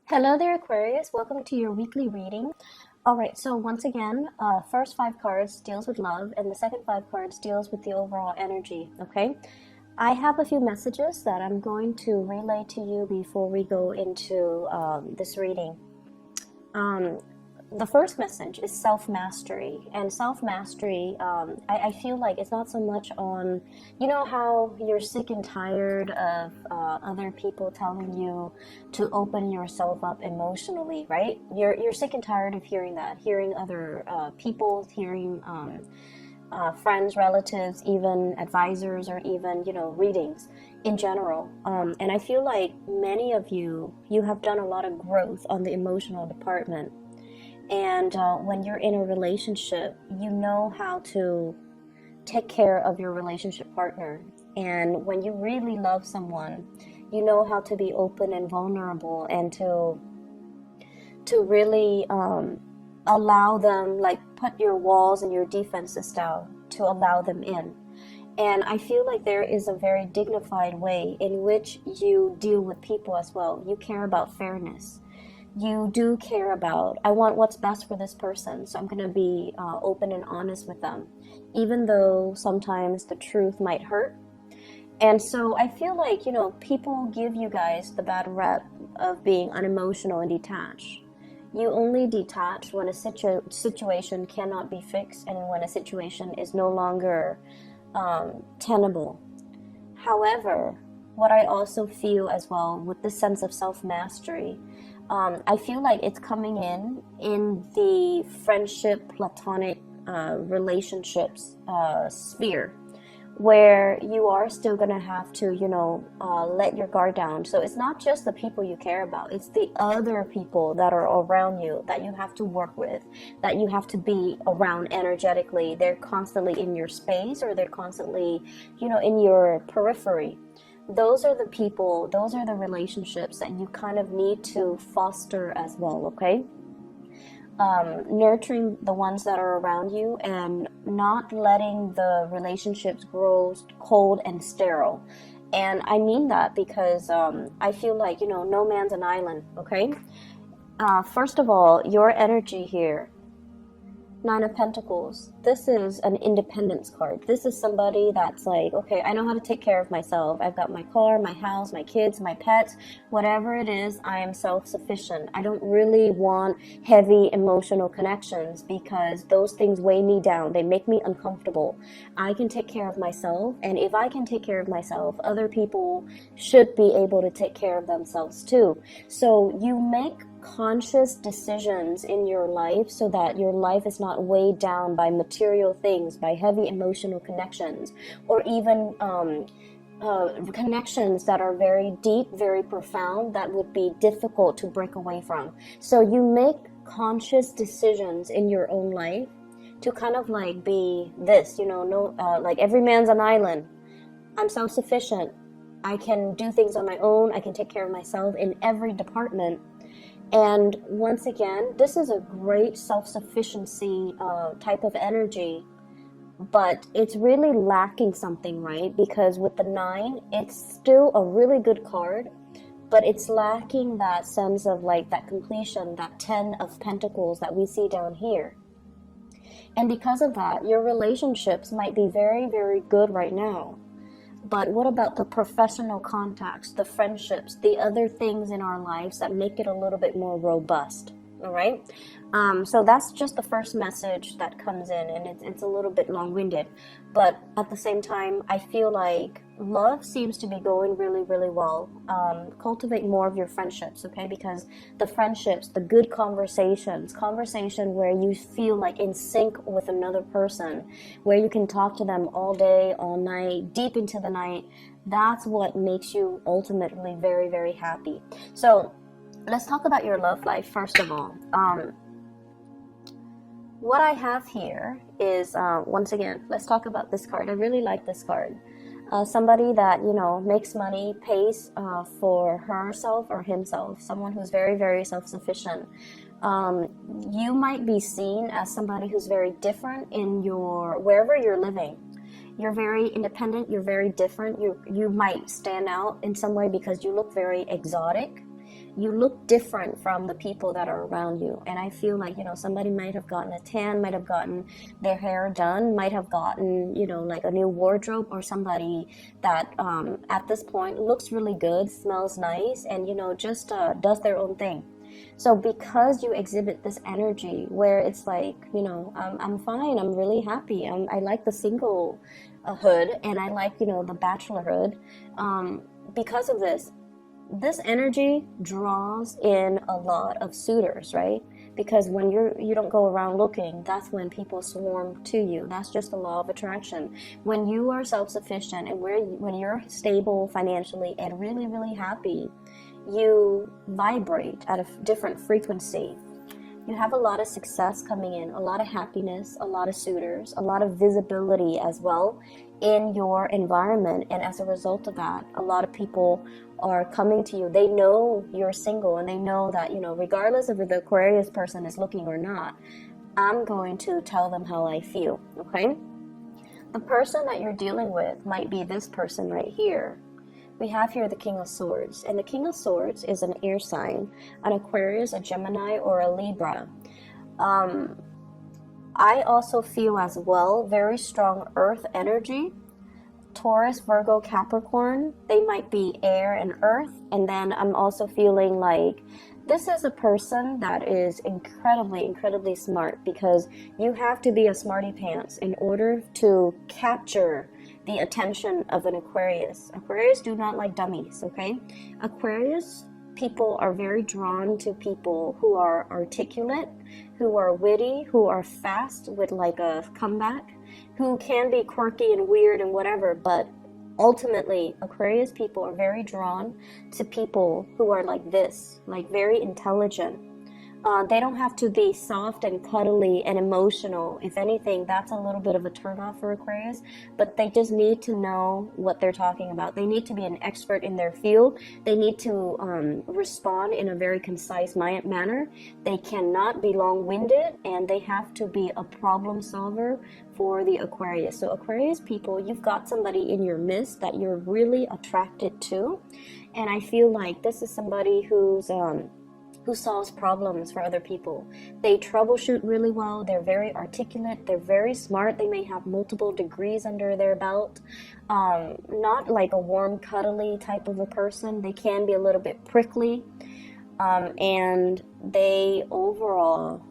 Hello there, Aquarius. Welcome to your weekly reading. All right, so once again, first five cards deals with love, and the second five cards deals with the overall energy, okay? I have a few messages that I'm going to relay to you before we go into this reading. The first message is self-mastery, and self-mastery, I feel like it's not so much on, you know how you're sick and tired of other people telling you to open yourself up emotionally, right? You're sick and tired of hearing that, hearing other people, hearing friends, relatives, even advisors, or even, readings in general. And I feel like many of you have done a lot of growth on the emotional department. And when you're in a relationship, you know how to take care of your relationship partner. And when you really love someone, you know how to be open and vulnerable, and to really allow them, like put your walls and your defenses down to allow them in. And I feel like there is a very dignified way in which you deal with people as well. You care about fairness. You do care about, I want what's best for this person, so I'm going to be open and honest with them, even though sometimes the truth might hurt. And so I feel like, people give you guys the bad rep of being unemotional and detached. You only detach when a situation cannot be fixed, and when a situation is no longer tenable. However, what I also feel as well with this sense of self-mastery, I feel like it's coming in the friendship, platonic relationships sphere, where you are still going to have to, let your guard down. So it's not just the people you care about, it's the other people that are around you that you have to work with, that you have to be around energetically. They're constantly in your space, or they're constantly, in your periphery. Those are the people, those are the relationships that you kind of need to foster as well, okay? Nurturing the ones that are around you, and not letting the relationships grow cold and sterile. And I mean that because I feel like, no man's an island, okay? First of all, your energy here, Nine of Pentacles, this is an independence card. This is somebody that's like, okay, I know how to take care of myself. I've got my car, my house, my kids, my pets, whatever it is, I am self-sufficient. I don't really want heavy emotional connections, because those things weigh me down. They make me uncomfortable. I can take care of myself, and if I can take care of myself, other people should be able to take care of themselves too. So you make conscious decisions in your life so that your life is not weighed down by material things, by heavy emotional connections, or even connections that are very deep, very profound, that would be difficult to break away from. So you make conscious decisions in your own life to kind of like be this, like every man's an island. I'm self-sufficient. I can do things on my own. I can take care of myself in every department. And once again, this is a great self-sufficiency type of energy, but it's really lacking something, right? Because with the 9, it's still a really good card, but it's lacking that sense of like that completion, that 10 of Pentacles that we see down here. And because of that, your relationships might be very, very good right now. But what about the professional contacts, the friendships, the other things in our lives that make it a little bit more robust? All right. So that's just the first message that comes in, and it's a little bit long-winded, but at the same time, I feel like love seems to be going really, really well. Cultivate more of your friendships, okay? Because the friendships, the good conversation where you feel like in sync with another person, where you can talk to them all day, all night, deep into the night, that's what makes you ultimately very, very happy. So let's talk about your love life first of all. What I have here is, once again, let's talk about this card. I really like this card. Somebody that, makes money, pays for herself or himself, someone who's very, very self-sufficient. You might be seen as somebody who's very different in wherever you're living. You're very independent, you're very different. You might stand out in some way because you look very exotic. you look different from the people that are around you. And I feel like, you know, somebody might have gotten a tan, might have gotten their hair done, might have gotten, you know, like a new wardrobe, or somebody that at this point looks really good, smells nice, and, you know, just does their own thing. So because you exhibit this energy where it's like, you know, I'm fine, I'm really happy, I like the single hood, and I like, you know, the bachelorhood, because of this energy draws in a lot of suitors, right? Because when you don't go around looking, that's when people swarm to you. That's just the law of attraction. When you are self-sufficient and when you're stable financially and really, really happy, you vibrate at a different frequency. You have a lot of success coming in, a lot of happiness, a lot of suitors, a lot of visibility as well in your environment. And as a result of that, a lot of people are coming to you. They know you're single, and they know that, you know, regardless of if the Aquarius person is looking or not, I'm going to tell them how I feel, okay? The person that you're dealing with might be this person right here. We have here the King of Swords, and the King of Swords is an air sign, an Aquarius, a Gemini, or a Libra. I also feel as well very strong earth energy. Taurus, Virgo, Capricorn, they might be air and earth. And then I'm also feeling like this is a person that is incredibly, incredibly smart, because you have to be a smarty pants in order to capture the attention of an Aquarius. Aquarius do not like dummies, okay? Aquarius people are very drawn to people who are articulate, who are witty, who are fast with like a comeback, who can be quirky and weird and whatever, but ultimately Aquarius people are very drawn to people who are like this, like very intelligent. They don't have to be soft and cuddly and emotional. If anything, that's a little bit of a turnoff for Aquarius, but they just need to know what they're talking about. They need to be an expert in their field. They need to respond in a very concise manner. They cannot be long-winded, and they have to be a problem solver for the Aquarius. So Aquarius people, you've got somebody in your midst that you're really attracted to, and I feel like this is somebody who solves problems for other people. They troubleshoot really well. They're very articulate. They're very smart. They may have multiple degrees under their belt. Not like a warm, cuddly type of a person. They can be a little bit prickly. And they overall,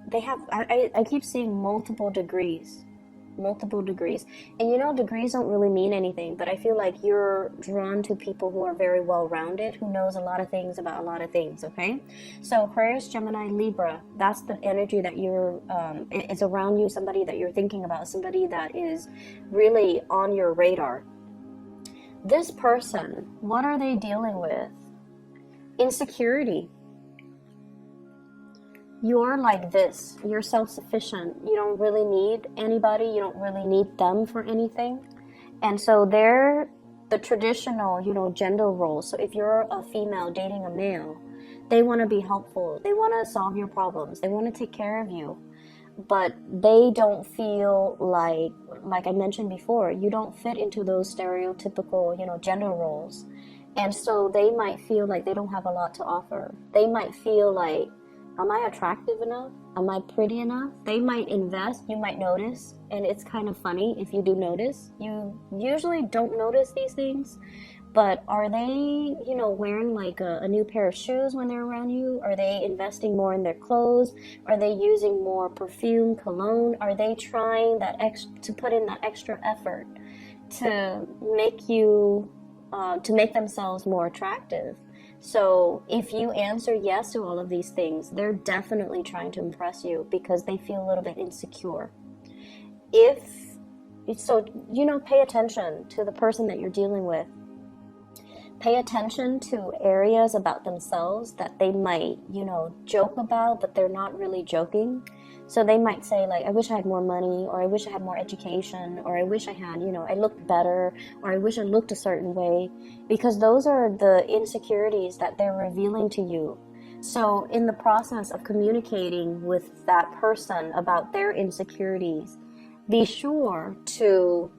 they have, I keep seeing multiple degrees. And you know, degrees don't really mean anything, but I feel like you're drawn to people who are very well-rounded, who knows a lot of things about a lot of things, okay? So Aquarius, Gemini, Libra, that's the energy that you're is around you, somebody that you're thinking about, somebody that is really on your radar. This person, what are they dealing with? Insecurity. You're like this. You're self-sufficient. You don't really need anybody. You don't really need them for anything. And so they're the traditional, you know, gender roles. So if you're a female dating a male, they want to be helpful. They want to solve your problems. They want to take care of you. But they don't feel like I mentioned before, you don't fit into those stereotypical, you know, gender roles. And so they might feel like they don't have a lot to offer. They might feel like, am I attractive enough? Am I pretty enough? They might invest, you might notice, and it's kind of funny if you do notice. You usually don't notice these things, but are they, you know, wearing like a new pair of shoes when they're around you? Are they investing more in their clothes? Are they using more perfume, cologne? Are they trying to put in that extra effort to make you, to make themselves more attractive? So if you answer yes to all of these things, they're definitely trying to impress you because they feel a little bit insecure. So, you know, pay attention to the person that you're dealing with. Pay attention to areas about themselves that they might, you know, joke about, but they're not really joking. So they might say like, I wish I had more money, or I wish I had more education, or I wish I had, you know, I looked better, or I wish I looked a certain way, because those are the insecurities that they're revealing to you. So in the process of communicating with that person about their insecurities, be sure to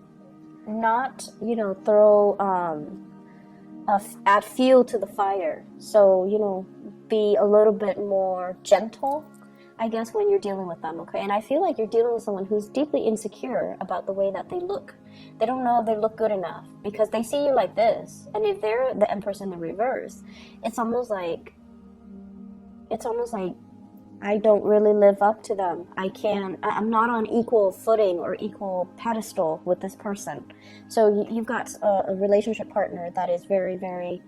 not, you know, throw add fuel to the fire. So, you know, be a little bit more gentle, I guess, when you're dealing with them, okay? And I feel like you're dealing with someone who's deeply insecure about the way that they look. They don't know if they look good enough because they see you like this. And if they're the Empress in the reverse, it's almost like I don't really live up to them. I'm not on equal footing or equal pedestal with this person. So you've got a relationship partner that is very, very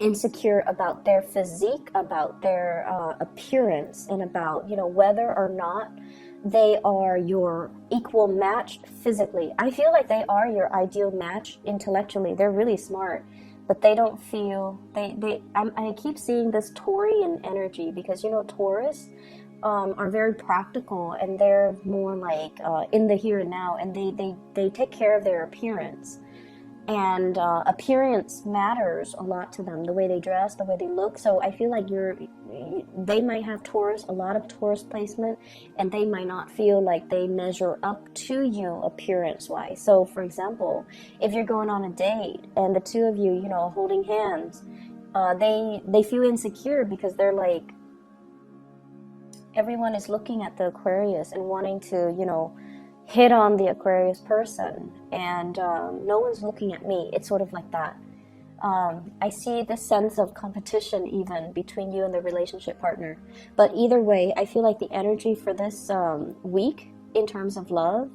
insecure about their physique, about their appearance, and about, you know, whether or not they are your equal match physically. I feel like they are your ideal match intellectually. They're really smart, but they don't feel I keep seeing this Taurian energy because, you know, Taurus are very practical, and they're more like in the here and now, and they take care of their appearance. And appearance matters a lot to them, the way they dress, the way they look. So I feel like they might have Taurus, a lot of Taurus placement, and they might not feel like they measure up to you appearance-wise. So, for example, if you're going on a date and the two of you, you know, holding hands, they feel insecure because they're like, everyone is looking at the Aquarius and wanting to, you know, hit on the Aquarius person, and no one's looking at me. It's sort of like that. I see this sense of competition even between you and the relationship partner. But either way, I feel like the energy for this week in terms of love,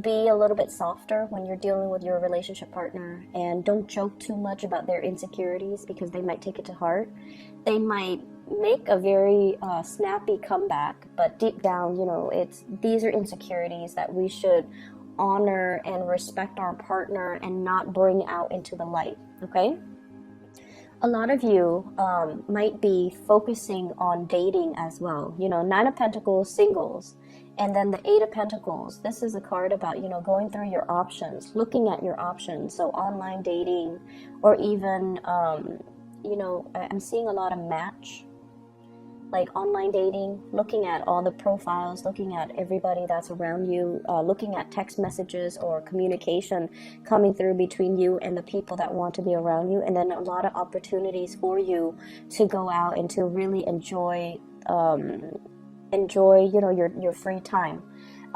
be a little bit softer when you're dealing with your relationship partner, and don't joke too much about their insecurities because they might take it to heart. They might make a very snappy comeback, but deep down, you know, these are insecurities that we should honor and respect our partner and not bring out into the light, okay? A lot of you might be focusing on dating as well. You know, Nine of Pentacles, singles, and then the Eight of Pentacles. This is a card about, you know, going through your options, looking at your options. So online dating, or even, you know, I'm seeing a lot of match, like online dating, looking at all the profiles, looking at everybody that's around you, looking at text messages or communication coming through between you and the people that want to be around you, and then a lot of opportunities for you to go out and to really enjoy, you know, your free time.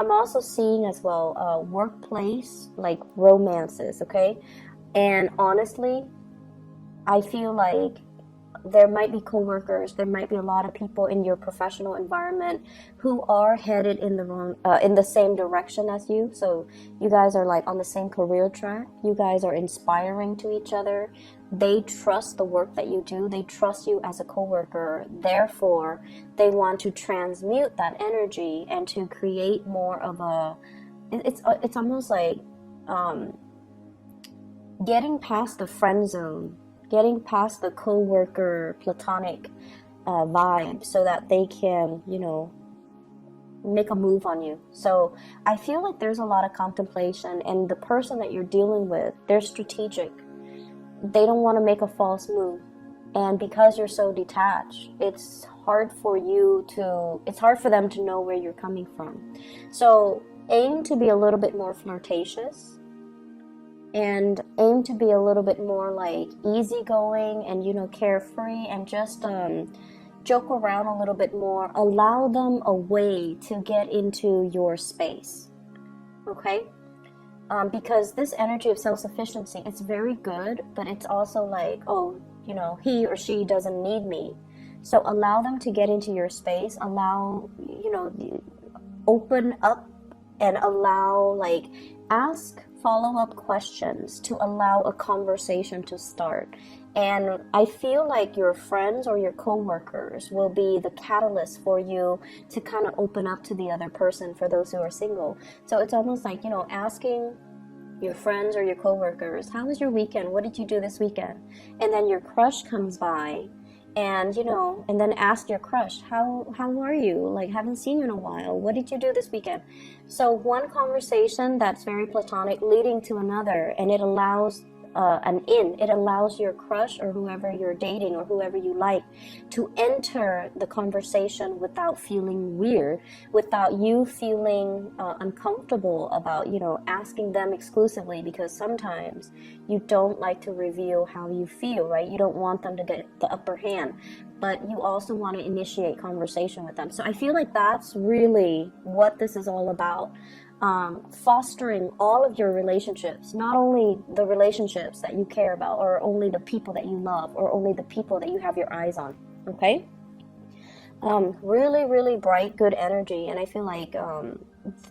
I'm also seeing as well workplace, like romances, okay? And honestly, I feel like there might be coworkers, there might be a lot of people in your professional environment who are headed in the same direction as you. So you guys are like on the same career track. You guys are inspiring to each other. They trust the work that you do. They trust you as a coworker. Therefore, they want to transmute that energy and to create more of a. It's almost like getting past the friend zone, getting past the co-worker platonic vibe, so that they can, you know, make a move on you. So I feel like there's a lot of contemplation, and the person that you're dealing with, they're strategic. They don't want to make a false move. And because you're so detached, it's hard for them to know where you're coming from. So aim to be a little bit more flirtatious, and aim to be a little bit more like easygoing and, you know, carefree, and just joke around a little bit more. Allow them a way to get into your space, okay? Because this energy of self-sufficiency, it's very good, but it's also like, oh, you know, he or she doesn't need me. So allow them to get into your space. Allow, you know, open up, and allow, like, ask follow-up questions to allow a conversation to start. And I feel like your friends or your co-workers will be the catalyst for you to kind of open up to the other person, for those who are single. So it's almost like, you know, asking your friends or your co-workers, how was your weekend? What did you do this weekend? And then your crush comes by, and, you know, and then ask your crush, how are you? Like, haven't seen you in a while. What did you do this weekend? So one conversation that's very platonic leading to another, and it allows an in. It allows your crush or whoever you're dating or whoever you like to enter the conversation without feeling weird, without you feeling uncomfortable about, you know, asking them exclusively, because sometimes you don't like to reveal how you feel, right? You don't want them to get the upper hand, but you also want to initiate conversation with them. So I feel like that's really what this is all about. Fostering all of your relationships, not only the relationships that you care about, or only the people that you love, or only the people that you have your eyes on, okay? Really bright, good energy, and I feel like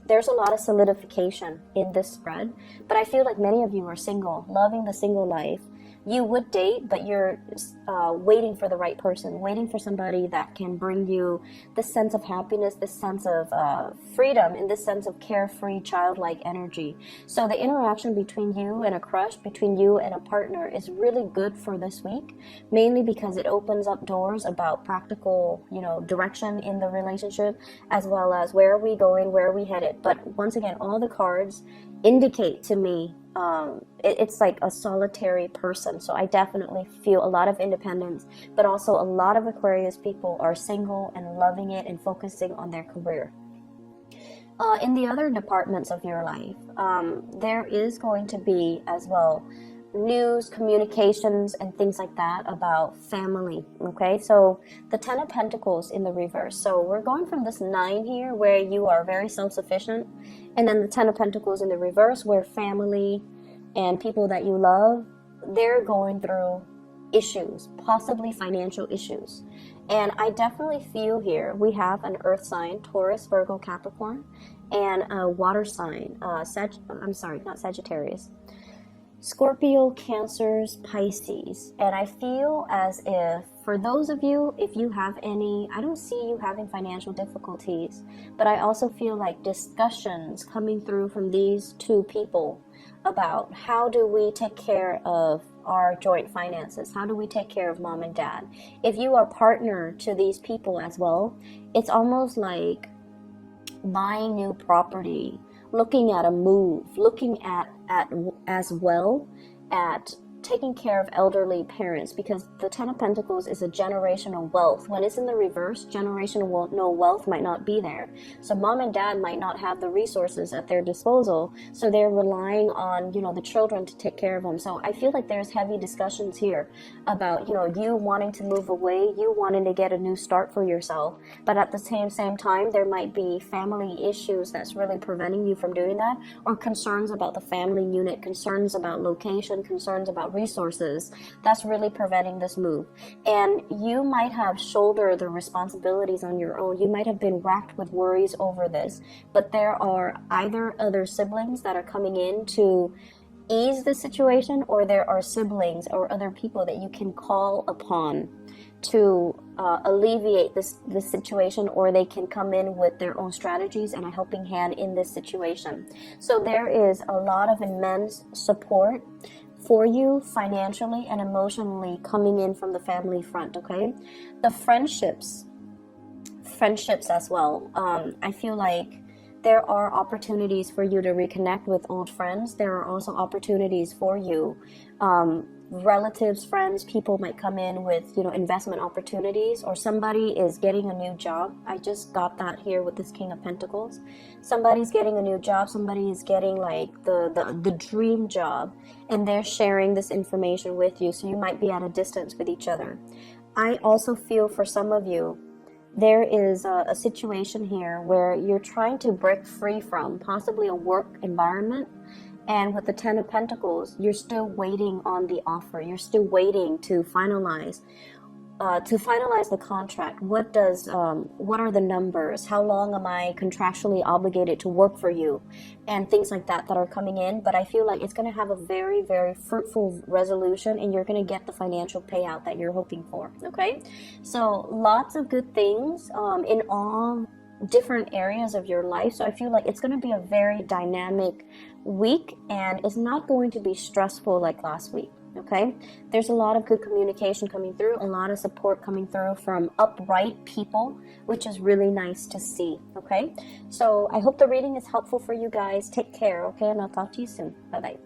there's a lot of solidification in this spread, but I feel like many of you are single, loving the single life. You would date, but you're waiting for the right person, waiting for somebody that can bring you this sense of happiness, this sense of freedom, and this sense of carefree, childlike energy. So the interaction between you and a crush, between you and a partner, is really good for this week, mainly because it opens up doors about practical, you know, direction in the relationship, as well as where are we going, where are we headed. But once again, all the cards indicate to me it's like a solitary person. So I definitely feel a lot of independence, but also a lot of Aquarius people are single and loving it and focusing on their career. In the other departments of your life, there is going to be as well news, communications, and things like that about family. Okay, so the 10 of Pentacles in the reverse. So we're going from this 9 here where you are very self-sufficient, and then the 10 of Pentacles in the reverse where family and people that you love, they're going through issues, possibly financial issues. And I definitely feel here we have an earth sign, Taurus, Virgo, Capricorn, and a water sign, not Sagittarius, Scorpio, Cancers, Pisces. And I feel as if for those of you, if you have any, I don't see you having financial difficulties, but I also feel like discussions coming through from these two people about how do we take care of our joint finances, how do we take care of mom and dad. If you are partner to these people as well, it's almost like buying new property, looking at a move, looking at as well at taking care of elderly parents, because the 10 of Pentacles is a generational wealth. When it's in the reverse, generational wealth might not be there. So mom and dad might not have the resources at their disposal, so they're relying on, you know, the children to take care of them. So I feel like there's heavy discussions here about, you know, you wanting to move away, you wanting to get a new start for yourself, but at the same time there might be family issues that's really preventing you from doing that, or concerns about the family unit, concerns about location, concerns about resources that's really preventing this move. And you might have shouldered the responsibilities on your own. You might have been racked with worries over this, but there are either other siblings that are coming in to ease the situation, or there are siblings or other people that you can call upon to alleviate this situation, or they can come in with their own strategies and a helping hand in this situation. So there is a lot of immense support for you financially and emotionally coming in from the family front. Okay, the friendships as well. I feel like there are opportunities for you to reconnect with old friends. There are also opportunities for you, relatives, friends, people might come in with, you know, investment opportunities, or somebody is getting a new job. I just got that here with this King of Pentacles. Somebody's getting a new job, somebody is getting like the dream job, and they're sharing this information with you, so you might be at a distance with each other. I also feel for some of you, there is a situation here where you're trying to break free from possibly a work environment. And with the 10 of Pentacles, you're still waiting on the offer. You're still waiting to finalize the contract. What are the numbers? How long am I contractually obligated to work for you? And things like that are coming in. But I feel like it's going to have a very, very fruitful resolution, and you're going to get the financial payout that you're hoping for. Okay? So lots of good things in all different areas of your life. So I feel like it's going to be a very dynamic week, and it's not going to be stressful like last week. Okay, there's a lot of good communication coming through, a lot of support coming through from upright people, which is really nice to see. Okay, so I hope the reading is helpful for you guys. Take care. Okay, and I'll talk to you soon. Bye bye.